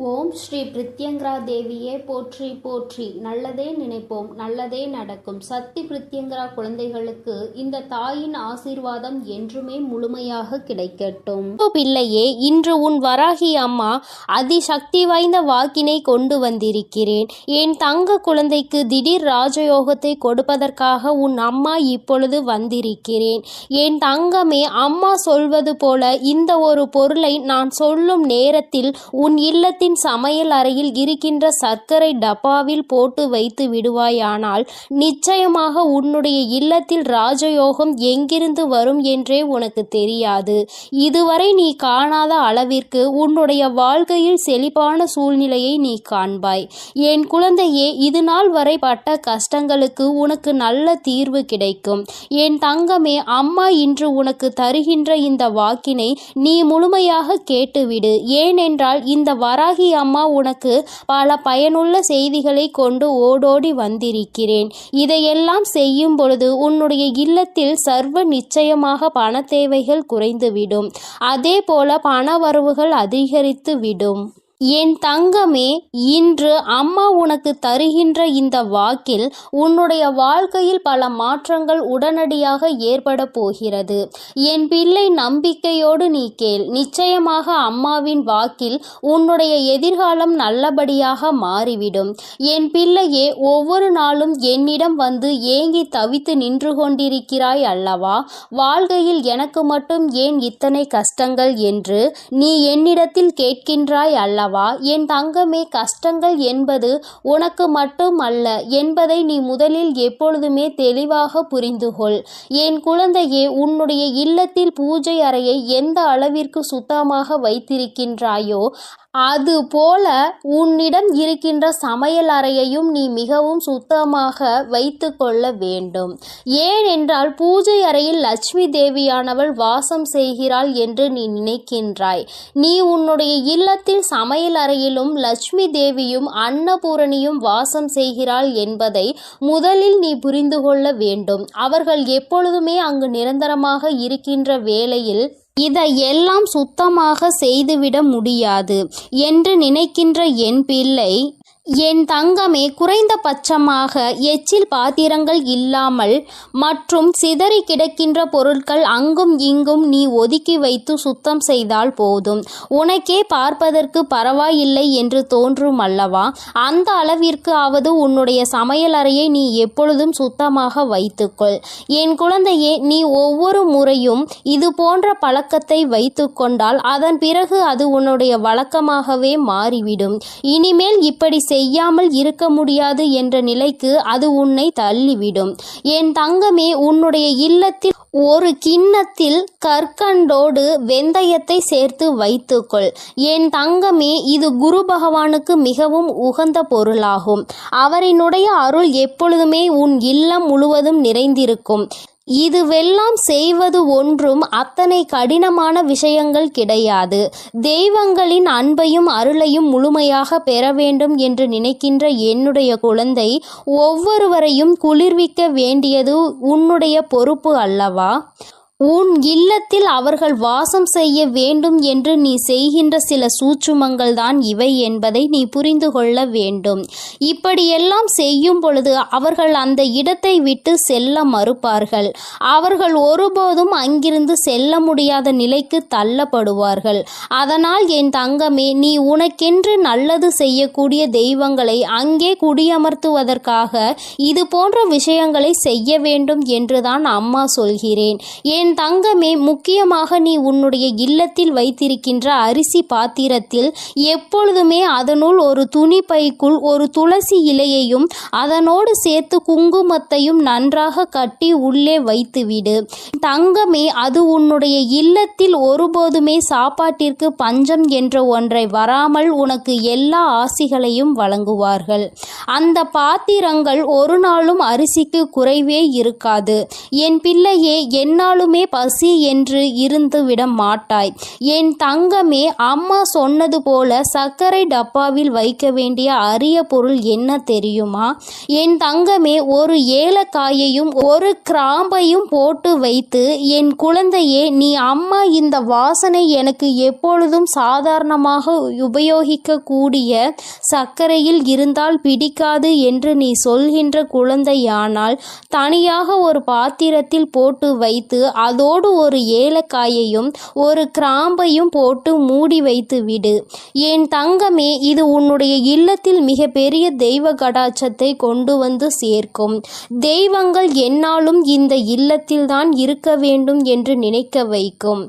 ஓம் ஸ்ரீ பிரித்யங்கரா தேவியே போற்றி போற்றி. நல்லதே நினைப்போம், நல்லதே நடக்கும். சக்தி பிரித்யங்கரா குழந்தைகளுக்கு இந்த தாயின் ஆசீர்வாதம் என்றுமே முழுமையாக கிடைக்கட்டும். பிள்ளையே, இன்று உன் வராகி அம்மா அதிசக்தி வாய்ந்த வாக்கினை கொண்டு வந்திருக்கிறேன். என் தங்க குழந்தைக்கு திடீர் ராஜயோகத்தை கொடுப்பதற்காக உன் அம்மா இப்பொழுது வந்திருக்கிறேன். என் தங்கமே, அம்மா சொல்வது போல இந்த ஒரு பொருளை நான் சொல்லும் நேரத்தில் உன் இல்லத்தில் சமையல் அறையில் இருக்கின்ற சர்க்கரை டப்பாவில் போட்டு வைத்து விடுவாயானால் நிச்சயமாக உன்னுடைய இல்லத்தில் ராஜயோகம் எங்கிருந்து வரும் என்றே உனக்கு தெரியாது. இதுவரை நீ காணாத அளவிற்கு உன்னுடைய வாழ்க்கையில் செழிப்பான சூழ்நிலையை நீ காண்பாய். என் குழந்தையே, இது நாள் வரை பட்ட கஷ்டங்களுக்கு உனக்கு நல்ல தீர்வு கிடைக்கும். என் தங்கமே, அம்மா இன்று உனக்கு தருகின்ற இந்த வாக்கினை நீ முழுமையாக கேட்டுவிடு. ஏனென்றால் இந்த வராகி அம்மா உனக்கு பல பயனுள்ள செய்திகளை கொண்டு ஓடோடி வந்திருக்கிறேன். இதையெல்லாம் செய்யும் பொழுது உன்னுடைய இல்லத்தில் சர்வ நிச்சயமாக பண தேவைகள் குறைந்துவிடும். அதே போல பண வரவுகள் அதிகரித்து விடும். என் தங்கமே, இன்று அம்மா உனக்கு தருகின்ற இந்த வாக்கில் உன்னுடைய வாழ்க்கையில் பல மாற்றங்கள் உடனடியாக ஏற்பட போகிறது. என் பிள்ளை, நம்பிக்கையோடு நீ கேள். நிச்சயமாக அம்மாவின் வாக்கில் உன்னுடைய எதிர்காலம் நல்லபடியாக மாறிவிடும். என் பிள்ளையே, ஒவ்வொரு நாளும் என்னிடம் வந்து ஏங்கி தவித்து நின்று கொண்டிருக்கிறாய் அல்லவா? வாழ்க்கையில் எனக்கு மட்டும் ஏன் இத்தனை கஷ்டங்கள் என்று நீ என்னிடத்தில் கேட்கின்றாய் அல்லவா? என் தங்கமே, கஷ்டங்கள் என்பது உனக்கு மட்டும் அல்ல என்பதை நீ முதலில் எப்பொழுதுமே தெளிவாக புரிந்துகொள். என் குழந்தையே, உன்னுடைய இல்லத்தில் பூஜை அறையை எந்த அளவிற்கு சுத்தமாக வைத்திருக்கின்றாயோ அது போல உன்னிடம் இருக்கின்ற சமையல் அறையையும் நீ மிகவும் சுத்தமாக வைத்து கொள்ள வேண்டும். ஏனென்றால் பூஜை அறையில் லட்சுமி தேவியானவள் வாசம் செய்கிறாள் என்று நீ நினைக்கின்றாய். நீ உன்னுடைய இல்லத்தில் சமையல் அறையிலும் லட்சுமி தேவியும் அன்னபூரணியும் வாசம் செய்கிறாள் என்பதை முதலில் நீ புரிந்து கொள்ள வேண்டும். அவர்கள் எப்பொழுதுமே அங்கு நிரந்தரமாக இருக்கின்ற வேளையில் இதையெல்லாம் சுத்தமாக செய்துவிட முடியாது என்று நினைக்கின்ற என் பிள்ளை, என் தங்கமே, குறைந்தபட்சமாக எச்சில் பாத்திரங்கள் இல்லாமல் மற்றும் சிதறி கிடக்கின்ற பொருட்கள் அங்கும் இங்கும் நீ ஒதுக்கி வைத்து சுத்தம் செய்தால் போதும். உனக்கே பார்ப்பதற்கு பரவாயில்லை என்று தோன்றும் அல்லவா? அந்த அளவிற்கு ஆவது உன்னுடைய சமையல் அறையை நீ எப்பொழுதும் சுத்தமாக வைத்துக்கொள். என் குழந்தையே, நீ ஒவ்வொரு முறையும் இது போன்ற பழக்கத்தை வைத்து கொண்டால் அதன் பிறகு அது உன்னுடைய வழக்கமாகவே மாறிவிடும். இனிமேல் இப்படி செய்யாமல் இருக்க முடியாது என்ற நிலைக்கு அது உன்னை தள்ளிவிடும். என் தங்கமே, உன்னுடைய இல்லத்தில் ஒரு கிண்ணத்தில் கற்கண்டோடு வெந்தயத்தை சேர்த்து வைத்துக்கொள். என் தங்கமே, இது குரு பகவானுக்கு மிகவும் உகந்த பொருளாகும். அவரினுடைய அருள் எப்பொழுதுமே உன் இல்லம் முழுவதும் நிறைந்திருக்கும். இதுவெல்லாம் செய்வது ஒன்றும் அத்தனை கடினமான விஷயங்கள் கிடையாது. தெய்வங்களின் அன்பையும் அருளையும் முழுமையாக பெற வேண்டும் என்று நினைக்கின்ற என்னுடைய குழந்தை, ஒவ்வொருவரையும் குளிர்விக்க வேண்டியது உன்னுடைய பொறுப்பு அல்லவா? உன் இல்லத்தில் அவர்கள் வாசம் செய்ய வேண்டும் என்று நீ செய்கின்ற சில சூட்சுமங்கள் தான் இவை என்பதை நீ புரிந்து கொள்ள வேண்டும். இப்படியெல்லாம் செய்யும் பொழுது அவர்கள் அந்த இடத்தை விட்டு செல்ல மறுப்பார்கள். அவர்கள் ஒருபோதும் அங்கிருந்து செல்ல முடியாத நிலைக்கு தள்ளப்படுவார்கள். அதனால் என் தங்கமே, நீ உனக்கென்று நல்லது செய்யக்கூடிய தெய்வங்களை அங்கே குடியமர்த்துவதற்காக இது போன்ற விஷயங்களை செய்ய வேண்டும் என்றுதான் அம்மா சொல்கிறேன். என் தங்கமே, முக்கியமாக நீ உன்னுடைய இல்லத்தில் வைத்திருக்கின்ற அரிசி பாத்திரத்தில் எப்பொழுதுமே அதனுள் ஒரு துணி பைக்குள் ஒரு துளசி இலையையும் அதனோடு சேர்த்து குங்குமத்தையும் நன்றாக கட்டி உள்ளே வைத்துவிடு. தங்கமே, அது உன்னுடைய இல்லத்தில் ஒருபோதுமே சாப்பாட்டிற்கு பஞ்சம் என்ற ஒன்றை வராமல் உனக்கு எல்லா ஆசிகளையும் வழங்குவார்கள். அந்த பாத்திரங்கள் ஒரு நாளும் அரிசிக்கு குறைவே இருக்காது. என் பிள்ளையே, என்னாலுமே எப்பொழுதுமே பசி என்று இருந்து விட மாட்டாய். என் தங்கமே, அம்மா சொன்னது போல சர்க்கரை டப்பாவில் வைக்க வேண்டிய அரிய பொருள் என்ன தெரியுமா? என் தங்கமே, ஒரு ஏலக்காயையும் ஒரு கிராம்பையும் போட்டு வைத்து, என் குழந்தையே, நீ அம்மா இந்த வாசனை எனக்கு எப்பொழுதும் சாதாரணமாக உபயோகிக்கக்கூடிய சர்க்கரையில் இருந்தால் பிடிக்காது என்று நீ சொல்கின்ற குழந்தையானால் தனியாக ஒரு பாத்திரத்தில் போட்டு வைத்து அதோடு ஒரு ஏலக்காயையும் ஒரு கிராம்பையும் போட்டு மூடி வைத்து விடு. என் தங்கமே, இது உன்னுடைய இல்லத்தில் மிக பெரிய தெய்வ கடாட்சத்தை கொண்டு வந்து சேர்க்கும். தெய்வங்கள் என்னாலும் இந்த இல்லத்தில்தான் இருக்க வேண்டும் என்று நினைக்க வைக்கும்.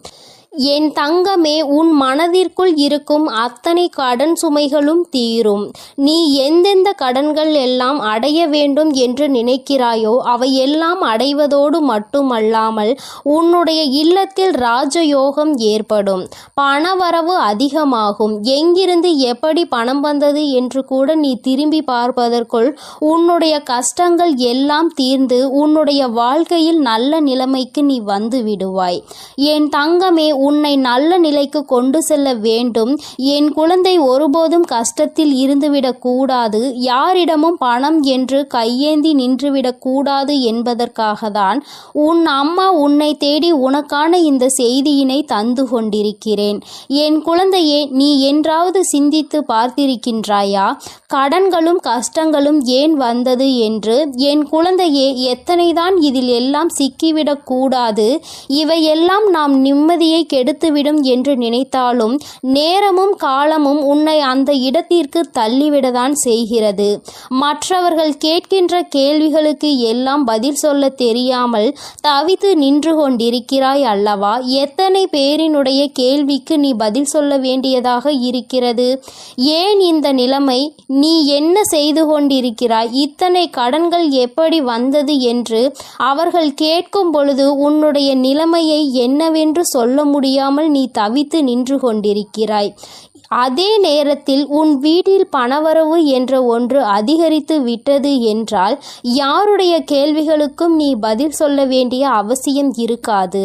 என் தங்கமே, உன் மனதிற்குள் இருக்கும் அத்தனை கடன் சுமைகளும் தீரும். நீ எந்தெந்த கடன்கள் எல்லாம் அடைய வேண்டும் என்று நினைக்கிறாயோ அவையெல்லாம் அடைவதோடு மட்டுமல்லாமல் உன்னுடைய இல்லத்தில் ராஜயோகம் ஏற்படும். பணவரவு அதிகமாகும். எங்கிருந்து எப்படி பணம் வந்தது என்று கூட நீ திரும்பி பார்ப்பதற்குள் உன்னுடைய கஷ்டங்கள் எல்லாம் தீர்ந்து உன்னுடைய வாழ்க்கையில் நல்ல நிலைமைக்கு நீ வந்து விடுவாய். என் தங்கமே, உன்னை நல்ல நிலைக்கு கொண்டு செல்ல வேண்டும். என் குழந்தை ஒருபோதும் கஷ்டத்தில் இருந்துவிடக் கூடாது. யாரிடமும் பணம் என்று கையேந்தி நின்றுவிடக் கூடாது என்பதற்காக தான் உன் அம்மா உன்னை தேடி உனக்கான இந்த செய்தியினை தந்து கொண்டிருக்கிறேன். என் குழந்தையே, நீ என்றாவது சிந்தித்து பார்த்திருக்கின்றாயா? கடன்களும் கஷ்டங்களும் ஏன் வந்தது என்று? என் குழந்தையே, எத்தனைதான் இதில் எல்லாம் சிக்கிவிடக் கூடாது. இவையெல்லாம் நாம் நிம்மதியை கெடுத்துவிடும் என்று நினைத்தாலும் நேரமும் காலமும் உன்னை அந்த இடத்திற்கு தள்ளிவிடதான் செய்கிறது. மற்றவர்கள் கேட்கின்ற கேள்விகளுக்கு எல்லாம் பதில் சொல்ல தெரியாமல் தவித்து நின்று கொண்டிருக்கிறாய் அல்லவா? எத்தனை பேரினுடைய கேள்விக்கு நீ பதில் சொல்ல வேண்டியதாக இருக்கிறது? ஏன் இந்த நிலைமை? நீ என்ன செய்து கொண்டிருக்கிறாய்? இத்தனை கடன்கள் எப்படி வந்தது என்று அவர்கள் கேட்கும் பொழுது உன்னுடைய நிலைமையை என்னவென்று சொல்ல முடியாமல் நீ தவித்து நின்று கொண்டிருக்கிறாய். அதே நேரத்தில் உன் வீட்டில் பணவரவு என்ற ஒன்று அதிகரித்து விட்டது என்றால் யாருடைய கேள்விகளுக்கும் நீ பதில் சொல்ல வேண்டிய அவசியம் இருக்காது.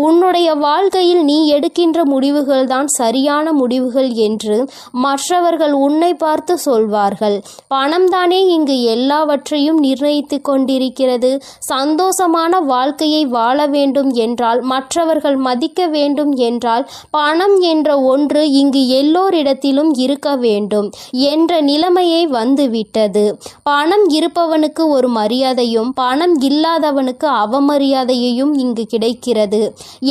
உன்னுடைய வாழ்க்கையில் நீ எடுக்கின்ற முடிவுகள் தான் சரியான முடிவுகள் என்று மற்றவர்கள் உன்னை பார்த்து சொல்வார்கள். பணம்தானே இங்கு எல்லாவற்றையும் நிர்ணயித்து கொண்டிருக்கிறது. சந்தோஷமான வாழ்க்கையை வாழ வேண்டும் என்றால், மற்றவர்கள் மதிக்க வேண்டும் என்றால், பணம் என்ற ஒன்று இங்கு எல்லோரிடத்திலும் இருக்க வேண்டும் என்ற நிலைமையை வந்துவிட்டது. பணம் இருப்பவனுக்கு ஒரு மரியாதையும் பணம் இல்லாதவனுக்கு அவமரியாதையையும் இங்கு கிடைக்கிறது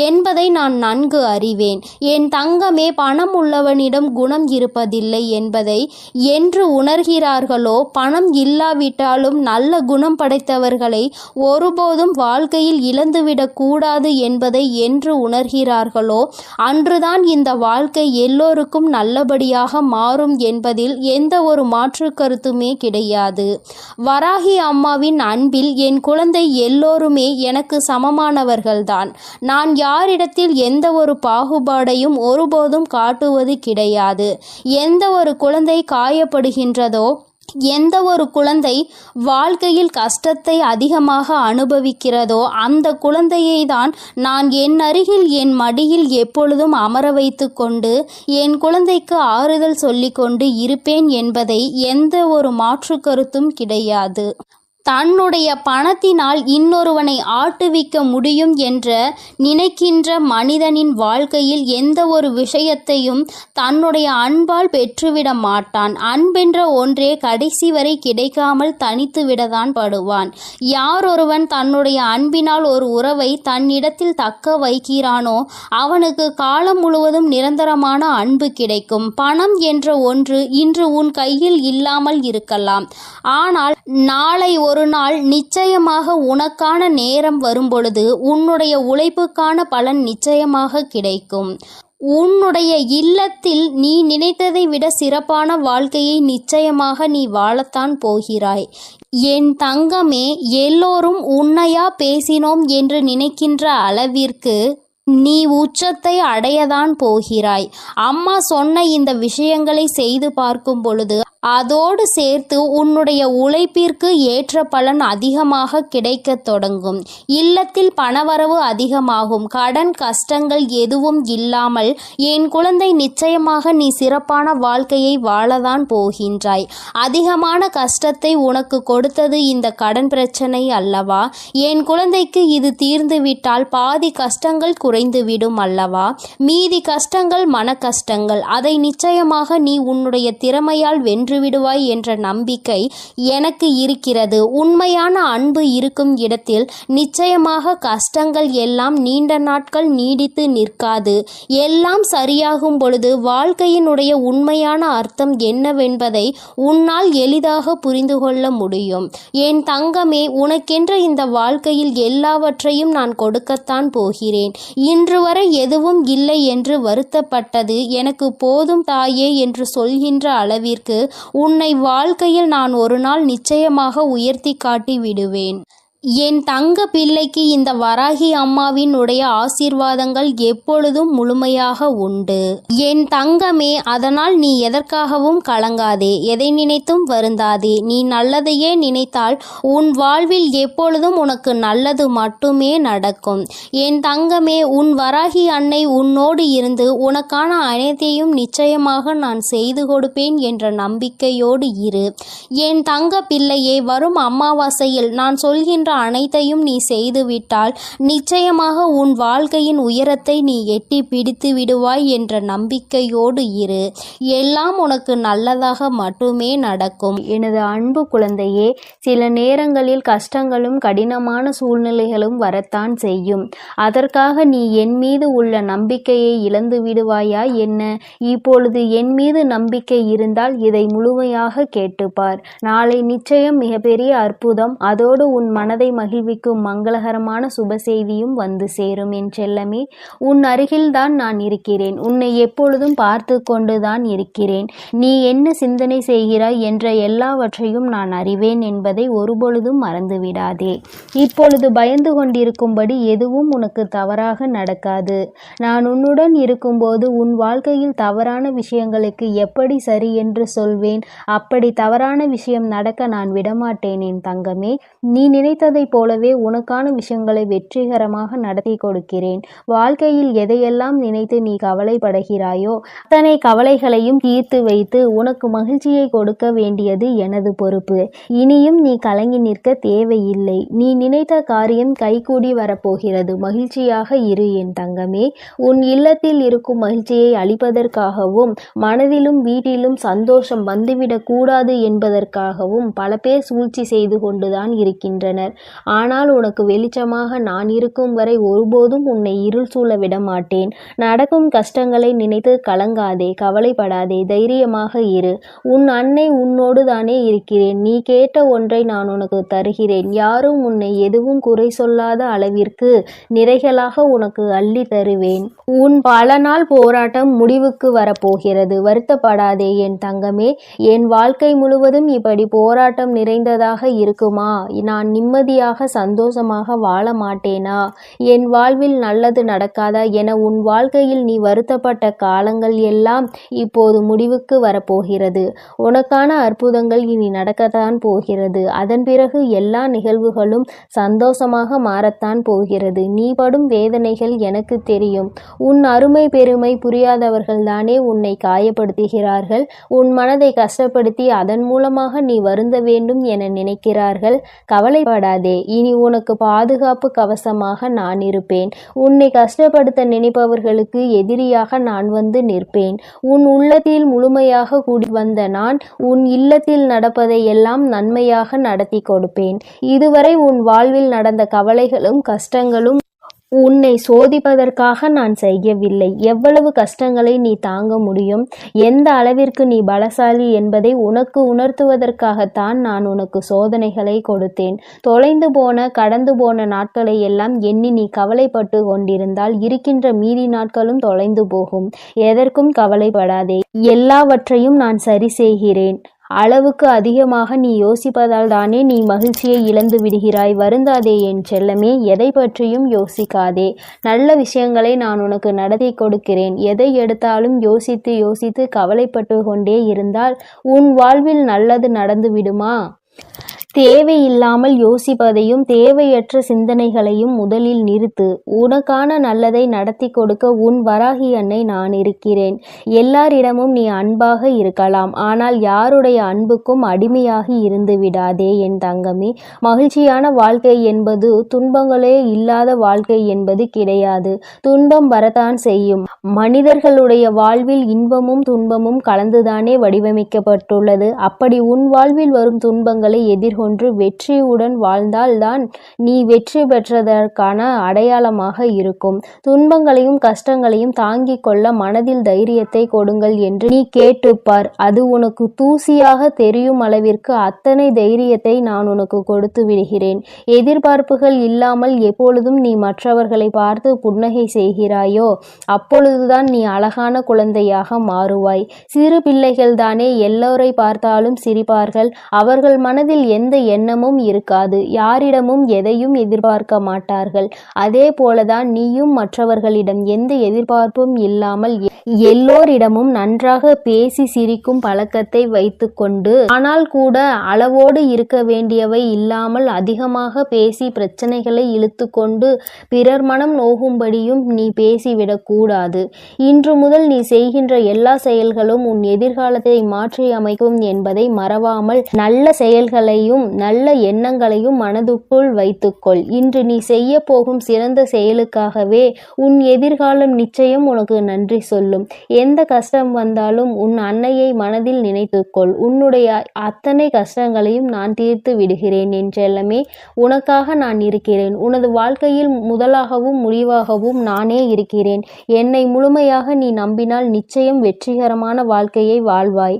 என்பதை நான் நன்கு அறிவேன். என் தங்கமே, பணம் உள்ளவனிடம் குணம் இருப்பதில்லை என்பதை என்று உணர்கிறார்களோ, பணம் இல்லாவிட்டாலும் நல்ல குணம் படைத்தவர்களை ஒருபோதும் வாழ்க்கையில் இழந்துவிடக் கூடாது என்பதை என்று உணர்கிறார்களோ அன்றுதான் இந்த வாழ்க்கை எல்லோருக்கும் நல்லபடியாக மாறும் என்பதில் எந்த ஒரு மாற்று கருத்துமே கிடையாது. வராகி அம்மாவின் அன்பில் என் குழந்தை எல்லோருமே எனக்கு சமமானவர்கள்தான். நான் யாரிடத்தில் எந்த ஒரு பாகுபாடையும் ஒருபோதும் காட்டுவது கிடையாது. எந்த ஒரு குழந்தை காயப்படுகின்றதோ, எந்த ஒரு குழந்தை வாழ்க்கையில் கஷ்டத்தை அதிகமாக அனுபவிக்கிறதோ அந்த குழந்தையை தான் நான் என் அருகில் என் மடியில் எப்பொழுதும் அமர வைத்து கொண்டு என் குழந்தைக்கு ஆறுதல் சொல்லிக்கொண்டு இருப்பேன் என்பதை எந்த ஒரு மாற்று கருத்தும் கிடையாது. தன்னுடைய பணத்தினால் இன்னொருவனை ஆட்டுவிக்க முடியும் என்ற நினைக்கின்ற மனிதனின் வாழ்க்கையில் எந்த ஒரு விஷயத்தையும் தன்னுடைய அன்பால் பெற்றுவிட மாட்டான். அன்பென்ற ஒன்றே கடைசி வரை கிடைக்காமல் தனித்து விடத்தான் படுவான். யாரொருவன் தன்னுடைய அன்பினால் ஒரு உறவை தன்னிடத்தில் தக்க வைக்கிறானோ அவனுக்கு காலம் முழுவதும் நிரந்தரமான அன்பு கிடைக்கும். பணம் என்ற ஒன்று இன்று உன் கையில் இல்லாமல் இருக்கலாம், ஆனால் நாளை ஒரு நாள் நிச்சயமாக உனக்கான நேரம் வரும்பொழுது உன்னுடைய உழைப்புக்கான பலன் நிச்சயமாக கிடைக்கும். உன்னுடைய இல்லத்தில் நீ நினைத்ததை விட சிறப்பான வாழ்க்கையை நிச்சயமாக நீ வாழத்தான் போகிறாய். என் தங்கமே, எல்லோரும் உன்னையா பேசினோம் என்று நினைக்கின்ற அளவிற்கு நீ உச்சத்தை அடையதான் போகிறாய். அம்மா சொன்ன இந்த விஷயங்களை செய்து பார்க்கும் பொழுது அதோடு சேர்த்து உன்னுடைய உழைப்பிற்கு ஏற்ற பலன் அதிகமாக கிடைக்கத் தொடங்கும். இல்லத்தில் பணவரவு அதிகமாகும். கடன் கஷ்டங்கள் எதுவும் இல்லாமல் என் குழந்தை நிச்சயமாக நீ சிறப்பான வாழ்க்கையை வாழதான் போகின்றாய். அதிகமான கஷ்டத்தை உனக்கு கொடுத்தது இந்த கடன் பிரச்சனை அல்லவா? என் குழந்தைக்கு இது தீர்ந்துவிட்டால் பாதி கஷ்டங்கள் குறைந்துவிடும் அல்லவா? மீதி கஷ்டங்கள் மன கஷ்டங்கள். அதை நிச்சயமாக நீ உன்னுடைய திறமையால் வென்றுவிடுவாய் என்ற நம்பிக்கை எனக்கு இருக்கிறது. உண்மையான அன்பு இருக்கும் இடத்தில் நிச்சயமாக கஷ்டங்கள் எல்லாம் நீண்ட நாட்கள் நீடித்து நிற்காது. எல்லாம் சரியாகும் பொழுது வாழ்க்கையினுடைய உண்மையான அர்த்தம் என்னவென்பதை உன்னால் எளிதாக புரிந்து கொள்ள முடியும். என் தங்கமே, உனக்கென்ற இந்த வாழ்க்கையில் எல்லாவற்றையும் நான் கொடுக்கத்தான் போகிறேன். இன்று வரை எதுவும் இல்லை என்று வருத்தப்பட்டது எனக்கு போதும் தாயே என்று சொல்கின்ற அளவிற்கு உன்னை வாழ்க்கையில் நான் ஒரு நாள் நிச்சயமாக உயர்த்தி காட்டி விடுவேன். என் தங்க பிள்ளைக்கு இந்த வராகி அம்மாவினுடைய ஆசீர்வாதங்கள் எப்பொழுதும் முழுமையாக உண்டு. என் தங்கமே, அதனால் நீ எதற்காகவும் கலங்காதே, எதை நினைத்தும் வருந்தாதே. நீ நல்லதையே நினைத்தால் உன் வாழ்வில் எப்பொழுதும் உனக்கு நல்லது மட்டுமே நடக்கும். என் தங்கமே, உன் வராகி அன்னை உன்னோடு இருந்து உனக்கான அனைத்தையும் நிச்சயமாக நான் செய்து கொடுப்பேன் என்ற நம்பிக்கையோடு இரு. என் தங்க பிள்ளையே, வரும் அமாவாசையில் நான் சொல்கின்ற அனைத்தையும் நீ செய்துவிட்டால் நிச்சயமாக உன் வாழ்க்கையின் உயரத்தை நீ எட்டி பிடித்து விடுவாய் என்ற நம்பிக்கையோடு இரு. எல்லாம் உனக்கு நல்லதாக மட்டுமே நடக்கும். எனது அன்பு குழந்தையே, சில நேரங்களில் கஷ்டங்களும் கடினமான சூழ்நிலைகளும் வரத்தான் செய்யும். அதற்காக நீ என் மீது உள்ள நம்பிக்கையை இழந்து விடுவாயா என்ன? இப்பொழுது என் மீது நம்பிக்கை இருந்தால் இதை முழுமையாக கேட்டுப்பார். நாளை நிச்சயம் மிகப்பெரிய அற்புதம், அதோடு உன் மனதை மகிழ்விக்கும் மங்களகரமான சுப செய்தியும் வந்து சேரும். என் செல்லமே, உன் அருகில்தான் நான் இருக்கிறேன். உன்னை எப்பொழுதும் பார்த்து கொண்டுதான் இருக்கிறேன். நீ என்ன சிந்தனை செய்கிறாய் என்ற எல்லாவற்றையும் நான் அறிவேன் என்பதை ஒருபொழுதும் மறந்துவிடாதே. இப்பொழுது பயந்து கொண்டிருக்கும்படி எதுவும் உனக்கு தவறாக நடக்காது. நான் உன்னுடன் இருக்கும்போது உன் வாழ்க்கையில் தவறான விஷயங்களுக்கு எப்படி சரி என்று சொல்வேன்? அப்படி தவறான விஷயம் நடக்க நான் விடமாட்டேன். என் தங்கமே, நீ நினைத்ததை போலவே உனக்கான விஷயங்களை வெற்றிகரமாக நடத்தி கொடுக்கிறேன். வாழ்க்கையில் எதையெல்லாம் நினைத்து நீ கவலைப்படுகிறாயோ அத்தனை கவலைகளையும் தீர்த்து வைத்து உனக்கு மகிழ்ச்சியை கொடுக்க வேண்டியது எனது பொறுப்பு. இனியும் நீ கலங்கி நிற்க தேவையில்லை. நீ நினைத்த காரியம் கைகூடி வரப்போகிறது. மகிழ்ச்சியாக இரு என் தங்கமே. உன் இல்லத்தில் இருக்கும் மகிழ்ச்சியை அளிப்பதற்காகவும் மனதிலும் வீட்டிலும் சந்தோஷம் வந்துவிடக் கூடாது என்பதற்காகவும் பல பேர் சூழ்ச்சி செய்து கொண்டுதான் இருக்கின்றனர். ஆனால் உனக்கு வெளிச்சமாக நான் இருக்கும் வரை ஒருபோதும் உன்னை இருள் சூழ விட மாட்டேன். நடக்கும் கஷ்டங்களை நினைத்து கலங்காதே, கவலைப்படாதே, தைரியமாக இரு. உன் அன்னை உன்னோடு தானே இருக்கிறேன். நீ கேட்ட ஒன்றை நான் உனக்கு தருகிறேன். யாரும் உன்னை எதுவும் குறை சொல்லாத அளவிற்கு நிறைகளாக உனக்கு அள்ளி தருவேன். உன் பல நாள் போராட்டம் முடிவுக்கு வரப்போகிறது. வருத்தப்படாதே என் தங்கமே. என் வாழ்க்கை முழுவதும் இப்படி போராட்டம் நிறைந்ததாக இருக்குமா? நான் நிம்மதியாக சந்தோஷமாக வாழ மாட்டேனா? என் வாழ்வில் நல்லது நடக்காதா என உன் வாழ்க்கையில் நீ வருத்தப்பட்ட காலங்கள் எல்லாம் இப்போது முடிவுக்கு வரப்போகிறது. உனக்கான அற்புதங்கள் இனி நடக்கத்தான் போகிறது. அதன் பிறகு எல்லா நிகழ்வுகளும் சந்தோஷமாக மாறத்தான் போகிறது. நீ படும் வேதனைகள் எனக்கு தெரியும். உன் அருமை பெருமை புரியாதவர்கள் தானே உன்னை காயப்படுத்துகிறார்கள். உன் மனதை கஷ்டப்படுத்தி அதன் மூலமாக நீ வருந்த வேண்டும் என நினைக்கிறார்கள். கவலைப்படாதே, இனி உனக்கு பாதுகாப்பு கவசமாக நான் இருப்பேன். உன்னை கஷ்டப்படுத்த நினைப்பவர்களுக்கு எதிரியாக நான் வந்து நிற்பேன். உன் உள்ளத்தில் முழுமையாக கூடி வந்த நான் உன் இல்லத்தில் நடப்பதை எல்லாம் நன்மையாக நடத்தி கொடுப்பேன். இதுவரை உன் வாழ்வில் நடந்த கவலைகளும் கஷ்டங்களும் உன்னை சோதிப்பதற்காக நான் செய்யவில்லை. எவ்வளவு கஷ்டங்களை நீ தாங்க முடியும், எந்த அளவிற்கு நீ பலசாலி என்பதை உனக்கு உணர்த்துவதற்காகத்தான் நான் உனக்கு சோதனைகளை கொடுத்தேன். தொலைந்து போன கடந்து போன நாட்களை எல்லாம் எண்ணி நீ கவலைப்பட்டு கொண்டிருந்தால் இருக்கின்ற மீதி நாட்களும் தொலைந்து போகும். எதற்கும் கவலைப்படாதே, எல்லாவற்றையும் நான் சரி செய்கிறேன். அளவுக்கு அதிகமாக நீ யோசிப்பதால் தானே நீ மகிழ்ச்சியை இழந்து விடுகிறாய். வருந்தாதே என் செல்லமே, எதை பற்றியும் யோசிக்காதே. நல்ல விஷயங்களை நான் உனக்கு நடத்தி கொடுக்கிறேன். எதை எடுத்தாலும் யோசித்து யோசித்து கவலைப்பட்டு கொண்டே இருந்தால் உன் வாழ்வில் நல்லது நடந்து விடுமா? தேவையில்லாமல் யோசிப்பதையும் தேவையற்ற சிந்தனைகளையும் முதலில் நிறுத்து. உனக்கான நல்லதை நடத்தி கொடுக்க உன் வராகி அன்னை நான் இருக்கிறேன். எல்லாரிடமும் நீ அன்பாக இருக்கலாம், ஆனால் யாருடைய அன்புக்கும் அடிமையாகி இருந்து விடாதே என் தங்கமே. மகிழ்ச்சியான வாழ்க்கை என்பது துன்பங்களே இல்லாத வாழ்க்கை என்பது கிடையாது. துன்பம் வரத்தான் செய்யும். மனிதர்களுடைய வாழ்வில் இன்பமும் துன்பமும் கலந்துதானே வடிவமைக்கப்பட்டுள்ளது. அப்படி உன் வாழ்வில் வரும் துன்பங்களை எதிர்கொண்டு வெற்றியுடன் வாழ்ந்தால்தான் நீ வெற்றி பெற்றதற்கான அடையாளமாக இருக்கும். துன்பங்களையும் கஷ்டங்களையும் தாங்கிக் கொள்ள மனதில் தைரியத்தை கொடுங்கள் என்று நீ கேட்டுப்பார். அது உனக்கு தூசியாக தெரியும் அளவிற்கு அத்தனை தைரியத்தை நான் உனக்கு கொடுத்து விடுகிறேன். எதிர்பார்ப்புகள் இல்லாமல் எப்பொழுதும் நீ மற்றவர்களை பார்த்து புன்னகை செய்கிறாயோ அப்பொழுதுதான் நீ அழகான குழந்தையாக மாறுவாய். சிறு பிள்ளைகள் தானே எல்லோரை பார்த்தாலும் சிரிப்பார்கள். அவர்கள் மனதில் எந்த எண்ணமும் இருக்காது. யாரிடமும் எதையும் எதிர்பார்க்க மாட்டார்கள். அதே போலதான் நீயும் மற்றவர்களிடம் எந்த எதிர்பார்ப்பும் இல்லாமல் எல்லோரிடமும் நன்றாக பேசி சிரிக்கும் பழக்கத்தை வைத்துக்கொண்டு, ஆனால் கூட அளவோடு இருக்க வேண்டியவை இல்லாமல் அதிகமாக பேசி பிரச்சனைகளை இழுத்து கொண்டு பிறர் மனம் நோகும்படியும் நீ பேசிவிடக் கூடாது. இன்று முதல் நீ செய்கின்ற எல்லா செயல்களும் உன் எதிர்காலத்தை மாற்றி அமைக்கும் என்பதை மறவாமல் நல்ல செயல்களையும் நல்ல எண்ணங்களையும் மனதுக்குள் வைத்துக்கொள். இன்று நீ செய்ய போகும் சிறந்த செயலுக்காகவே உன் எதிர்காலம் நிச்சயம் உனக்கு நன்றி சொல்லும். எந்த கஷ்டம் வந்தாலும் உன் அன்னையை மனதில் நினைத்துக்கொள். உன்னுடைய அத்தனை கஷ்டங்களையும் நான் தீர்த்து விடுகிறேன் என் செல்லமே. உனக்காக நான் இருக்கிறேன். உனது வாழ்க்கையில் முதலாகவும் முடிவாகவும் நானே இருக்கிறேன். என்னை முழுமையாக நீ நம்பினால் நிச்சயம் வெற்றிகரமான வாழ்க்கையை வாழ்வாய்.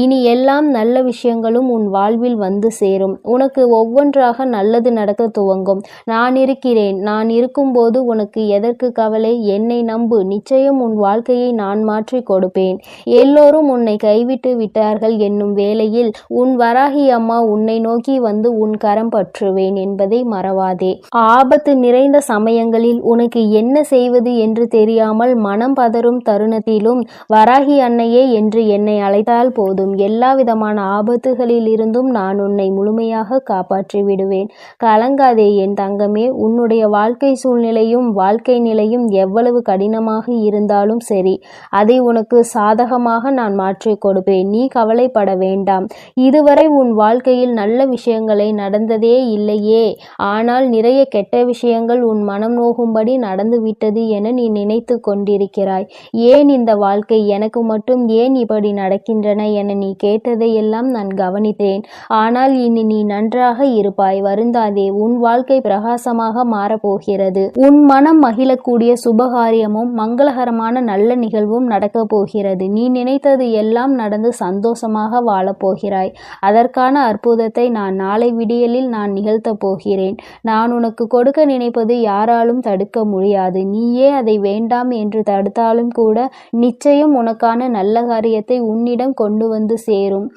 இனி எல்லாம் நல்ல விஷயங்களும் உன் வாழ்வில் வந்து சேரும். உனக்கு ஒவ்வொன்றாக நல்லது நடக்க துவங்கும். நான் இருக்கிறேன். நான் இருக்கும்போது உனக்கு எதற்கு கவலை? என்னை நம்பு. நிச்சயம் உன் வாழ்க்கையை நான் மாற்றி கொடுப்பேன். எல்லோரும் உன்னை கைவிட்டு விட்டார்கள் என்னும் வேளையில் உன் வராகி அம்மா உன்னை நோக்கி வந்து உன் கரம் பற்றுவேன் என்பதை மறவாதே. ஆபத்து நிறைந்த சமயங்களில் உனக்கு என்ன செய்வது என்று தெரியாமல் மனம் பதறும் தருணத்திலும் வராகி அன்னையே என்று என்னை அழைத்தால் போதும். எல்லா விதமான ஆபத்துகளில் இருந்தும் நான் உன்னை முழுமையாக காப்பாற்றி விடுவேன். கலங்காதே என் தங்கமே. உன்னுடைய வாழ்க்கை சூழ்நிலையும் வாழ்க்கை நிலையும் எவ்வளவு கடினமாக இருந்தாலும் சரி, அதை உனக்கு சாதகமாக நான் மாற்றி கொடுப்பேன். நீ கவலைப்பட வேண்டாம். இதுவரை உன் வாழ்க்கையில் நல்ல விஷயங்களை நடந்ததே இல்லையே, ஆனால் நிறைய கெட்ட விஷயங்கள் உன் மனம் நோகும்படி நடந்துவிட்டது என நீ நினைத்து கொண்டிருக்கிறாய். ஏன் இந்த வாழ்க்கை எனக்கு மட்டும் ஏன் இப்படி நடக்கின்றன என நீ கேட்டதையெல்லாம் நான் கவனித்தேன். ஆனால் இனி நீ நன்றாக இருப்பாய். வருந்தாதே. உன் வாழ்க்கை பிரகாசமாக மாறப்போகிறது. உன் மனம் மகிழக்கூடிய சுபகாரியமும் மங்களகரமான நல்ல நிகழ்வும் நடக்கப் போகிறது. நீ நினைத்தது எல்லாம் நடந்து சந்தோஷமாக வாழப்போகிறாய். அதற்கான அற்புதத்தை நான் நாளை விடியலில் நான் நிகழ்த்தப் போகிறேன். நான் உனக்கு கொடுக்க நினைப்பது யாராலும் தடுக்க முடியாது. நீயே அதை வேண்டாம் என்று தடுத்தாலும் கூட நிச்சயம் உனக்கான நல்ல காரியத்தை உன்னிடம் கொண்டு வந்து சேரும்.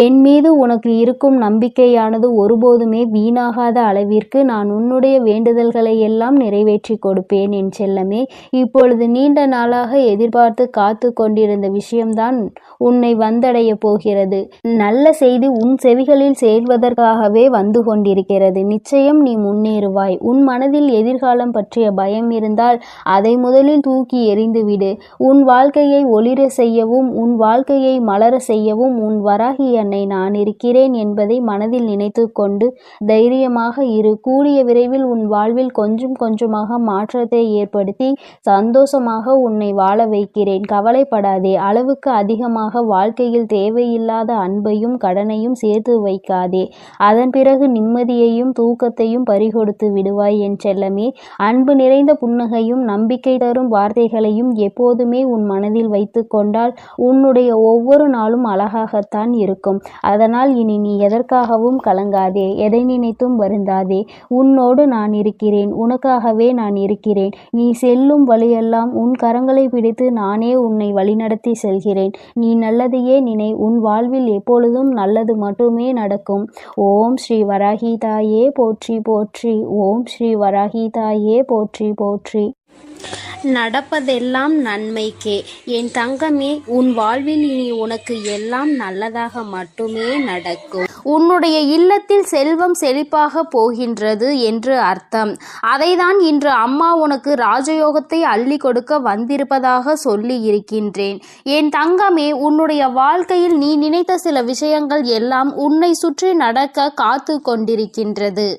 என் மீது உனக்கு இருக்கும் நம்பிக்கையானது ஒருபோதுமே வீணாகாத அளவிற்கு நான் உன்னுடைய வேண்டுதல்களை எல்லாம் நிறைவேற்றி கொடுப்பேன் என் செல்லமே. இப்பொழுது நீண்ட நாளாக எதிர்பார்த்து காத்து கொண்டிருந்த விஷயம்தான் உன்னை வந்தடைய போகிறது. நல்ல செய்தி உன் செவிகளில் சேர்வதற்காகவே வந்து கொண்டிருக்கிறது. நிச்சயம் நீ முன்னேறுவாய். உன் மனதில் எதிர்காலம் பற்றிய பயம் இருந்தால் அதை முதலில் தூக்கி எறிந்துவிடு. உன் வாழ்க்கையை ஒளிர செய்யவும் உன் வாழ்க்கையை மலர செய்யவும் உன் வராகி அன்னை நான் இருக்கிறேன் என்பதை மனதில் நினைத்து கொண்டு தைரியமாக இரு. கூடிய விரைவில் உன் வாழ்வில் கொஞ்சம் கொஞ்சமாக மாற்றத்தை ஏற்படுத்தி சந்தோஷமாக உன்னை வாழ வைக்கிறேன். கவலைப்படாதே. அளவுக்கு அதிகமாக வாழ்க்கையில் தேவையில்லாத அன்பையும் கடனையும் சேர்த்து வைக்காதே. அதன் பிறகு நிம்மதியையும் தூக்கத்தையும் பறிகொடுத்து விடுவாய் என் செல்லமே. அன்பு நிறைந்த புன்னகையும் நம்பிக்கை தரும் வார்த்தைகளையும் எப்போதுமே உன் மனதில் வைத்து கொண்டால் உன்னுடைய ஒவ்வொரு நாளும் அழகாகத்தான் இருக்கும். இருக்கும். அதனால் இனி நீ எதற்காகவும் கலங்காதே, எதை நினைத்தும் வருந்தாதே. உன்னோடு நான் இருக்கிறேன், உனக்காகவே நான் இருக்கிறேன். நீ செல்லும் வழியெல்லாம் உன் கரங்களை பிடித்து நானே உன்னை வழிநடத்தி செல்கிறேன். நீ நல்லதையே நினை, உன் வாழ்வில் எப்பொழுதும் நல்லது மட்டுமே நடக்கும். ஓம் ஸ்ரீ வராகி தாயே போற்றி போற்றி. ஓம் ஸ்ரீ வராகி தாயே போற்றி போற்றி. நடப்பதெல்லாம் நன்மைக்கே. என் தங்கமே, உன் வாழ்வில் இனி உனக்கு எல்லாம் நல்லதாக மட்டுமே நடக்கும். உன்னுடைய இல்லத்தில் செல்வம் செழிப்பாக போகின்றது என்று அர்த்தம். அதைதான் இன்று அம்மா உனக்கு ராஜயோகத்தை அள்ளி கொடுக்க வந்திருப்பதாக சொல்லி இருக்கின்றேன். என் தங்கமே, உன்னுடைய வாழ்க்கையில் நீ நினைத்த சில விஷயங்கள் எல்லாம் உன்னை சுற்றி நடக்க காத்து கொண்டிருக்கின்றது.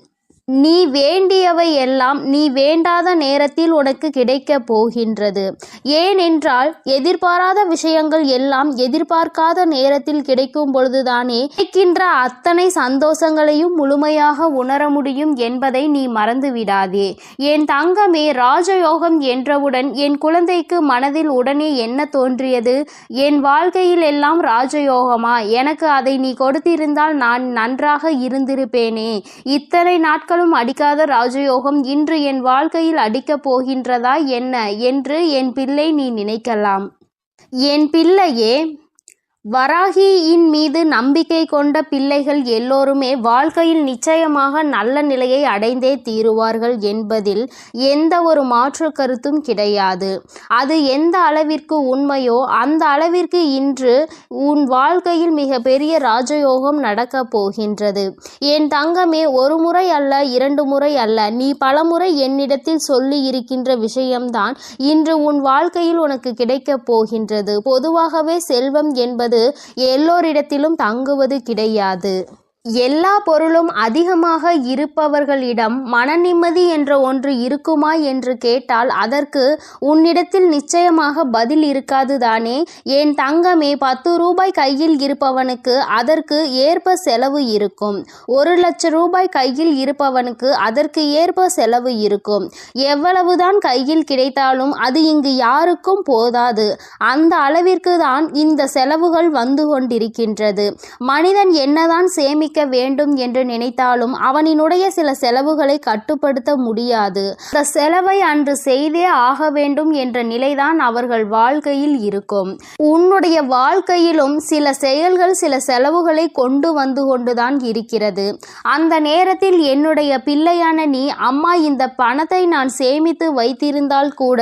நீ வேண்டியவை எல்லாம் நீ வேண்டாத நேரத்தில் உனக்கு கிடைக்கப் போகின்றது. ஏனென்றால் எதிர்பாராத விஷயங்கள் எல்லாம் எதிர்பார்க்காத நேரத்தில் கிடைக்கும் பொழுதுதானே கிடைக்கின்ற அத்தனை சந்தோஷங்களையும் முழுமையாக உணர முடியும் என்பதை நீ மறந்து விடாதே. என் தங்கமே, ராஜயோகம் என்றவுடன் என் குழந்தைக்கு மனதில் உடனே என்ன தோன்றியது? என் வாழ்க்கையில் எல்லாம் ராஜயோகமா? எனக்கு அதை நீ கொடுத்திருந்தால் நான் நன்றாக இருந்திருப்பேனே. இத்தனை நாட்கள் அடிக்காத ராஜயோகம் இன்று என் வாழ்க்கையில் அடிக்கப் போகின்றதா என்ன என்று என் பிள்ளை நீ நினைக்கலாம். என் பிள்ளையே, வராகியின் மீது நம்பிக்கை கொண்ட பிள்ளைகள் எல்லோருமே வாழ்க்கையில் நிச்சயமாக நல்ல நிலையை அடைந்தே தீருவார்கள் என்பதில் எந்த ஒரு மாற்று கருத்தும் கிடையாது. அது எந்த அளவிற்கு உண்மையோ அந்த அளவிற்கு இன்று உன் வாழ்க்கையில் மிக பெரிய ராஜயோகம் நடக்கப் போகின்றது. என் தங்கமே, ஒரு முறை அல்ல, 2 முறை அல்ல, நீ பலமுறை என்னிடத்தில் சொல்லி இருக்கின்ற விஷயம்தான் இன்று உன் வாழ்க்கையில் உனக்கு கிடைக்கப் போகின்றது. பொதுவாகவே செல்வம் என்பது எல்லோரிடத்திலும் தங்குவது கிடையாது. எல்லா பொருளும் அதிகமாக இருப்பவர்களிடம் மன நிம்மதி என்ற ஒன்று இருக்குமா என்று கேட்டால் அதற்கு உன்னிடத்தில் நிச்சயமாக பதில் இருக்காது தானே. என் தங்கமே, 10 ரூபாய் கையில் இருப்பவனுக்கு அதற்கு ஏற்ப செலவு இருக்கும். 1 லட்சம் ரூபாய் கையில் இருப்பவனுக்கு அதற்கு ஏற்ப செலவு இருக்கும். எவ்வளவுதான் கையில் கிடைத்தாலும் அது இங்கு யாருக்கும் போதாது. அந்த அளவிற்கு தான் இந்த செலவுகள் வந்து கொண்டிருக்கின்றது. மனிதன் என்னதான் சேமிக்க வேண்டும் என்று நினைத்தாலும் அவனினுடைய சில செலவுகளை கட்டுப்படுத்த முடியாது. அந்த செலவை அன்று செய்தே ஆக வேண்டும் என்ற நிலைதான் அவர்கள் வாழ்க்கையில் இருக்கும். உன்னுடைய வாழ்க்கையிலும் சில செயல்கள் சில செலவுகளை கொண்டு வந்து கொண்டுதான் இருக்கிறது. அந்த நேரத்தில் என்னுடைய பிள்ளையான நீ, அம்மா இந்த பணத்தை நான் சேமித்து வைத்திருந்தால் கூட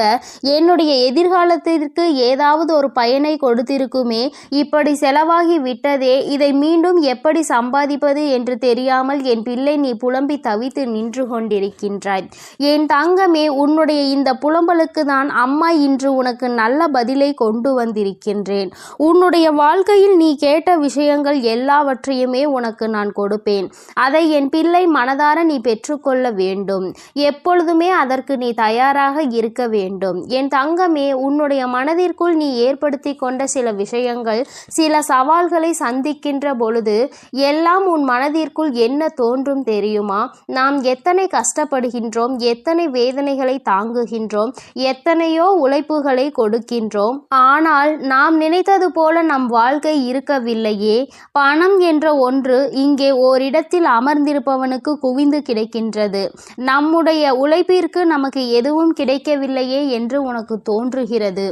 என்னுடைய எதிர்காலத்திற்கு ஏதாவது ஒரு பயனை கொடுத்திருக்குமே, இப்படி செலவாகி விட்டதே, இதை மீண்டும் எப்படி சம்பாதிப்பது என்று தெரியாமல் என் பிள்ளை நீ புலம்பி தவித்து நின்று கொண்டிருக்கின்றாய். என் தங்கமே, உன்னுடைய இந்த புலம்பலுக்கு தான் அம்மா இன்று உனக்கு நல்ல பதிலை கொண்டு வந்திருக்கின்றேன். உன்னுடைய வாழ்க்கையில் நீ கேட்ட விஷயங்கள் எல்லாவற்றையுமே உனக்கு நான் கொடுப்பேன். அதை என் பிள்ளை மனதார நீ பெற்றுக்கொள்ள வேண்டும். எப்பொழுதுமே அதற்கு நீ தயாராக இருக்க வேண்டும். என் தங்கமே, உன்னுடைய மனதிற்குள் நீ ஏற்படுத்தி கொண்ட சில விஷயங்கள், சில சவால்களை சந்திக்கின்ற பொழுது எல்லாம் உன் மனதிற்குள் என்ன தோன்றும் தெரியுமா? நாம் எத்தனை கஷ்டப்படுகின்றோம், எத்தனை வேதனைகளை தாங்குகின்றோம், எத்தனையோ உழைப்புகளை கொடுக்கின்றோம். ஆனால் நாம் நினைத்தது போல நம் வாழ்க்கை இருக்கவில்லையே. பணம் என்ற ஒன்று இங்கே ஓரிடத்தில் அமர்ந்திருப்பவனுக்கு குவிந்து கிடைக்கின்றது. நம்முடைய உழைப்பிற்கு நமக்கு எதுவும் கிடைக்கவில்லையே என்று உனக்கு தோன்றுகிறது.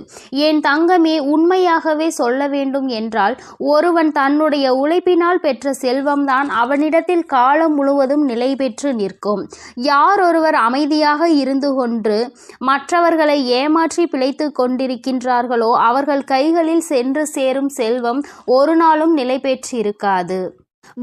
என் தங்கமே, உண்மையாகவே சொல்ல வேண்டும் என்றால் ஒருவன் தன்னுடைய உழைப்பினால் பெற்ற செல்வம்தான் அவனிடத்தில் காலம் முழுவதும் நிலை பெற்று நிற்கும். யார் ஒருவர் அமைதியாக இருந்து கொண்டு மற்றவர்களை ஏமாற்றி பிழைத்து கொண்டிருக்கின்றார்களோ அவர்கள் கைகளில் சென்று சேரும் செல்வம் ஒரு நாளும் நிலை பெற்றிருக்காது.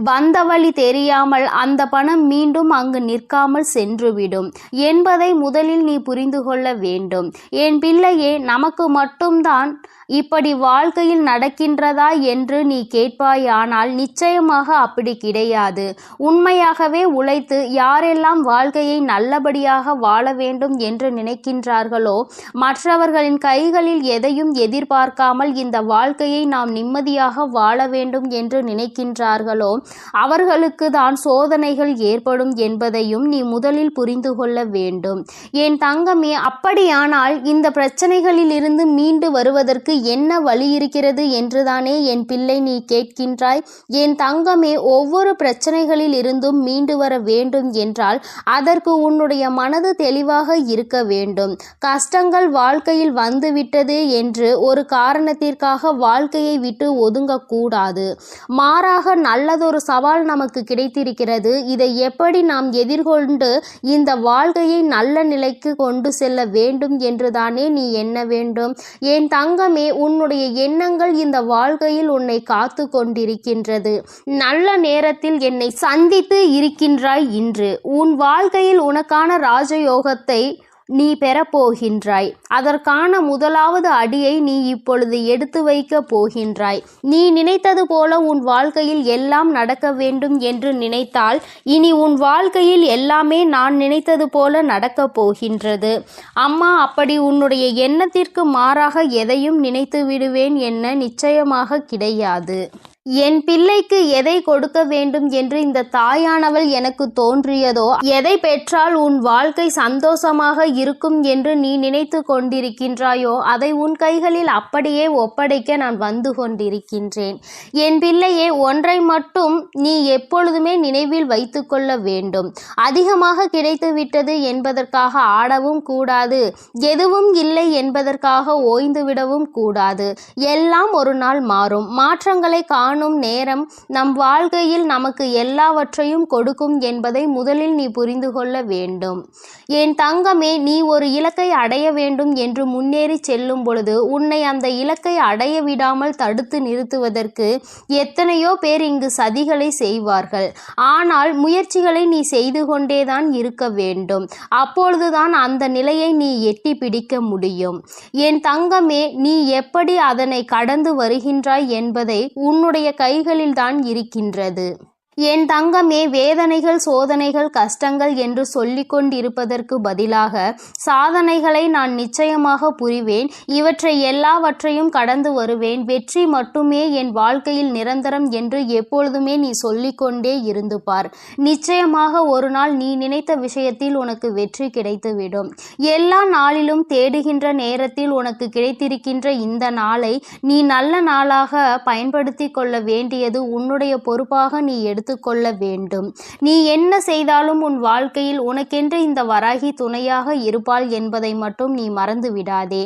வந்த வழி தெரியாமல் அந்த பணம் மீண்டும் அங்கு நிற்காமல் சென்றுவிடும் என்பதை முதலில் நீ புரிந்து கொள்ள வேண்டும். என் பிள்ளையே, நமக்கு மட்டும்தான் இப்படி வாழ்க்கையில் நடக்கின்றதா என்று நீ கேட்பாயானால் நிச்சயமாக அப்படி கிடையாது. உண்மையாகவே உழைத்து யாரெல்லாம் வாழ்க்கையை நல்லபடியாக வாழ வேண்டும் என்று நினைக்கின்றார்களோ, மற்றவர்களின் கைகளில் எதையும் எதிர்பார்க்காமல் இந்த வாழ்க்கையை நாம் நிம்மதியாக வாழ வேண்டும் என்று நினைக்கின்றார்களோ, அவர்களுக்கு தான் சோதனைகள் ஏற்படும் என்பதையும் நீ முதலில் புரிந்து கொள்ள வேண்டும். என் தங்கமே, அப்படியானால் இந்த பிரச்சனைகளில் இருந்து மீண்டு வருவதற்கு என்ன வழி இருக்கிறது என்றுதானே என் பிள்ளை நீ கேட்கின்றாய். என் தங்கமே, ஒவ்வொரு பிரச்சனைகளில் இருந்தும் மீண்டு வர வேண்டும் என்றால் அதற்கு உன்னுடைய மனது தெளிவாக இருக்க வேண்டும். கஷ்டங்கள் வாழ்க்கையில் வந்துவிட்டது என்று ஒரு காரணத்திற்காக வாழ்க்கையை விட்டு ஒதுங்கக்கூடாது. மாறாக நல்லதொரு சவால் நமக்கு கிடைத்திருக்கிறது. இதை எப்படி நாம் எதிர்கொண்டு இந்த வாழ்க்கையை நல்ல நிலைக்கு கொண்டு செல்ல வேண்டும் என்றுதானே நீ எண்ண வேண்டும். என் தங்கமே, உன்னுடைய எண்ணங்கள் இந்த வாழ்க்கையில் உன்னை காத்து கொண்டிருக்கின்றது. நல்ல நேரத்தில் என்னை சந்தித்து இருக்கின்றாய். இன்று உன் வாழ்க்கையில் உனக்கான ராஜயோகத்தை நீ பெறப்போகின்றாய். அதற்கான முதலாவது அடியை நீ இப்பொழுது எடுத்து வைக்க போகின்றாய். நீ நினைத்தது போல உன் வாழ்க்கையில் எல்லாம் நடக்க வேண்டும் என்று நினைத்தால் இனி உன் வாழ்க்கையில் எல்லாமே நான் நினைத்தது போல நடக்கப் போகின்றது. அம்மா அப்படி உன்னுடைய எண்ணத்திற்கு மாறாக எதையும் நினைத்து விடுவேன் என்ன நிச்சயமாக கிடையாது. என் பிள்ளைக்கு எதை கொடுக்க வேண்டும் என்று இந்த தாயானவள் எனக்கு தோன்றியதோ, எதை பெற்றால் உன் வாழ்க்கை சந்தோஷமாக இருக்கும் என்று நீ நினைத்து கொண்டிருக்கின்றாயோ அதை உன் கைகளில் அப்படியே ஒப்படைக்க நான் வந்து கொண்டிருக்கின்றேன். என் பிள்ளையே, ஒன்றை மட்டும் நீ எப்பொழுதுமே நினைவில் வைத்து கொள்ள வேண்டும். அதிகமாக கிடைத்து விட்டது என்பதற்காக ஆடவும் கூடாது. எதுவும் இல்லை என்பதற்காக ஓய்ந்து விடவும் கூடாது. எல்லாம் ஒரு நாள் மாறும். மாற்றங்களை காணும் நேரம் நம் வாழ்க்கையில் நமக்கு எல்லாவற்றையும் கொடுக்கும் என்பதை முதலில் நீ புரிந்து கொள்ள வேண்டும். என் தங்கமே, நீ ஒரு இலக்கை அடைய வேண்டும் என்று முன்னேறி செல்லும் பொழுது உன்னை அந்த இலக்கை அடைய விடாமல் தடுத்து நிறுத்துவதற்கு எத்தனையோ பேர் இங்கு சதிகளை செய்வார்கள். ஆனால் முயற்சிகளை நீ செய்து கொண்டேதான் இருக்க வேண்டும். அப்பொழுதுதான் அந்த நிலையை நீ எட்டி பிடிக்க முடியும். என் தங்கமே, நீ எப்படி அதனை கடந்து வருகின்றாய் என்பதை உன்னுடைய கைகளில் தான் இருக்கின்றது. என் தங்கமே, வேதனைகள், சோதனைகள், கஷ்டங்கள் என்று சொல்லிக் கொண்டிருப்பதற்கு பதிலாக சாதனைகளை நான் நிச்சயமாக புரிவேன். இவற்றை எல்லாவற்றையும் கடந்து வருவேன். வெற்றி மட்டுமே என் வாழ்க்கையில் நிரந்தரம் என்று எப்பொழுதுமே நீ சொல்லிக்கொண்டே இருந்து பார். நிச்சயமாக ஒரு நாள் நீ நினைத்த விஷயத்தில் உனக்கு வெற்றி கிடைத்துவிடும். எல்லா நாளிலும் தேடுகின்ற நேரத்தில் உனக்கு கிடைத்திருக்கின்ற இந்த நாளை நீ நல்ல நாளாக பயன்படுத்தி கொள்ள வேண்டியது உன்னுடைய பொறுப்பாக நீ கொள்ள வேண்டும். நீ என்ன செய்தாலும் உன் வாழ்க்கையில் உனக்கென்று இந்த வராகி துணையாக இருப்பாள் என்பதை மட்டும் நீ மறந்து விடாதே.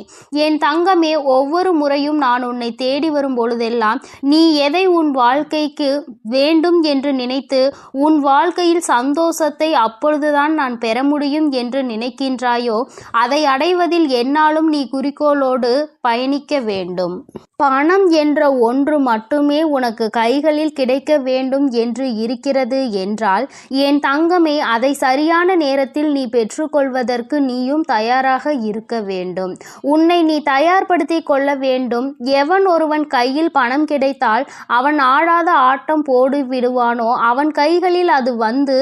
என் தங்கமே, ஒவ்வொரு முறையும் நான் உன்னை தேடி வரும் பொழுதெல்லாம் நீ எதை உன் வாழ்க்கைக்கு வேண்டும் என்று நினைத்து உன் வாழ்க்கையில் சந்தோஷத்தை அப்பொழுதுதான் நான் பெற முடியும் என்று நினைக்கின்றாயோ அதை அடைவதில் என்னாலும் நீ குறிக்கோளோடு பயணிக்க வேண்டும். பணம் என்ற ஒன்று மட்டுமே உனக்கு கைகளில் கிடைக்க வேண்டும் என்று இருக்கிறது என்றால் என் தங்கமே, அதை சரியான நேரத்தில் நீ பெற்றுக்கொள்வதற்கு நீயும் தயாராக இருக்க வேண்டும். உன்னை நீ தயார்படுத்தி கொள்ள வேண்டும். எவன் ஒருவன் கையில் பணம் கிடைத்தால் அவன் ஆடாத ஆட்டம் போடு விடுவானோ அவன் கைகளில் அது வந்து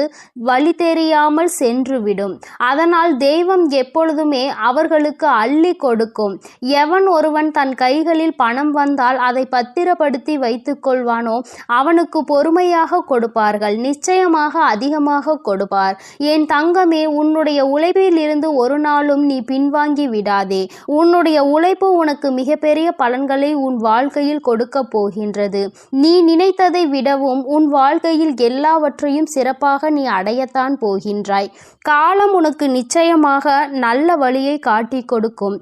வழி தெரியாமல் சென்றுவிடும். அதனால் தெய்வம் எப்பொழுதுமே அவர்களுக்கு அள்ளி கொடுக்கும். எவன் ஒருவன் தன் கைகளில் பணம் வந்தால் அதை பத்திரப்படுத்தி வைத்துக் கொள்வானோ அவனுக்கு பொறுமையாக கொடுப்பார்கள். நிச்சயமாக அதிகமாக கொடுப்பார். என் தங்கமே, உன்னுடைய உழைப்பில் இருந்து ஒரு நாளும் நீ பின்வாங்கி விடாதே. உன்னுடைய உழைப்பு உனக்கு மிகப்பெரிய பலன்களை உன் வாழ்க்கையில் கொடுக்க போகின்றது. நீ நினைத்ததை விடவும் உன் வாழ்க்கையில் எல்லாவற்றையும் சிறப்பாக நீ அடையத்தான் போகின்றாய். காலம் உனக்கு நிச்சயமாக நல்ல வழியை காட்டி கொடுக்கும்.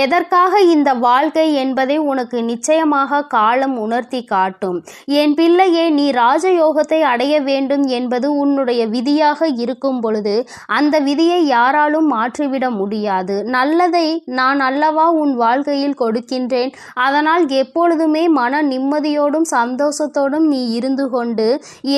எதற்காக இந்த வாழ்க்கை என்பதை உனக்கு நிச்சயமாக காலம் உணர்த்தி காட்டும். என் பிள்ளையே, நீ ராஜயோகத்தை அடைய வேண்டும் என்பது உன்னுடைய விதியாக இருக்கும் பொழுது அந்த விதியை யாராலும் மாற்றிவிட முடியாது. நல்லதை நான் அல்லவா உன் வாழ்க்கையில் கொடுக்கின்றேன். அதனால் எப்பொழுதுமே மன நிம்மதியோடும் சந்தோஷத்தோடும் நீ இருந்து கொண்டு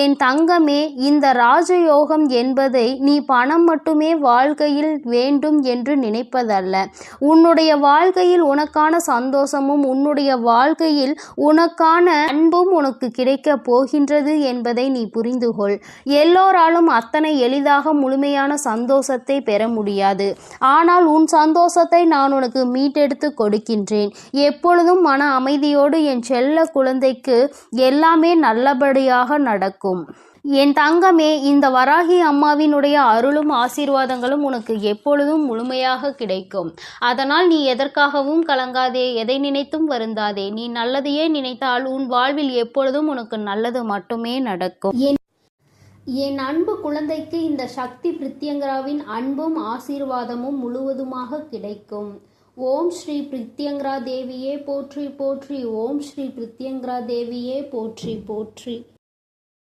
என் தங்கமே, இந்த ராஜயோகம் என்பதை நீ பணம் மட்டுமே வாழ்க்கையில் வேண்டும் என்று நினைப்பதல்ல. உன்னுடைய வாழ்க்கையில் உனக்கான சந்தோஷமும் உன்னுடைய வாழ்க்கையில் உனக்கான அன்பும் உனக்கு கிடைக்க போகின்றது என்பதை என்பதை நீ புரிந்து கொள். எல்லோராலும் அத்தனை எளிதாக முழுமையான சந்தோஷத்தை பெற முடியாது. ஆனால் உன் சந்தோஷத்தை நான் உனக்கு மீட்டெடுத்து கொடுக்கின்றேன். எப்பொழுதும் மன அமைதியோடு என் செல்ல குழந்தைக்கு எல்லாமே நல்லபடியாக நடக்கும். என் தங்கமே, இந்த வராகி அம்மாவினுடைய அருளும் ஆசீர்வாதங்களும் உனக்கு எப்பொழுதும் முழுமையாக கிடைக்கும். அதனால் நீ எதற்காகவும் கலங்காதே, எதை நினைத்தும் வருந்தாதே. நீ நல்லதையே நினைத்தால் உன் வாழ்வில் எப்பொழுதும் உனக்கு நல்லது மட்டுமே நடக்கும். என் அன்பு குழந்தைக்கு இந்த சக்தி பிரித்யங்கராவின் அன்பும் ஆசீர்வாதமும் முழுவதுமாக கிடைக்கும். ஓம் ஸ்ரீ பிரித்யங்கரா தேவியே போற்றி போற்றி. ஓம் ஸ்ரீ பிரித்யங்கரா தேவியே போற்றி போற்றி.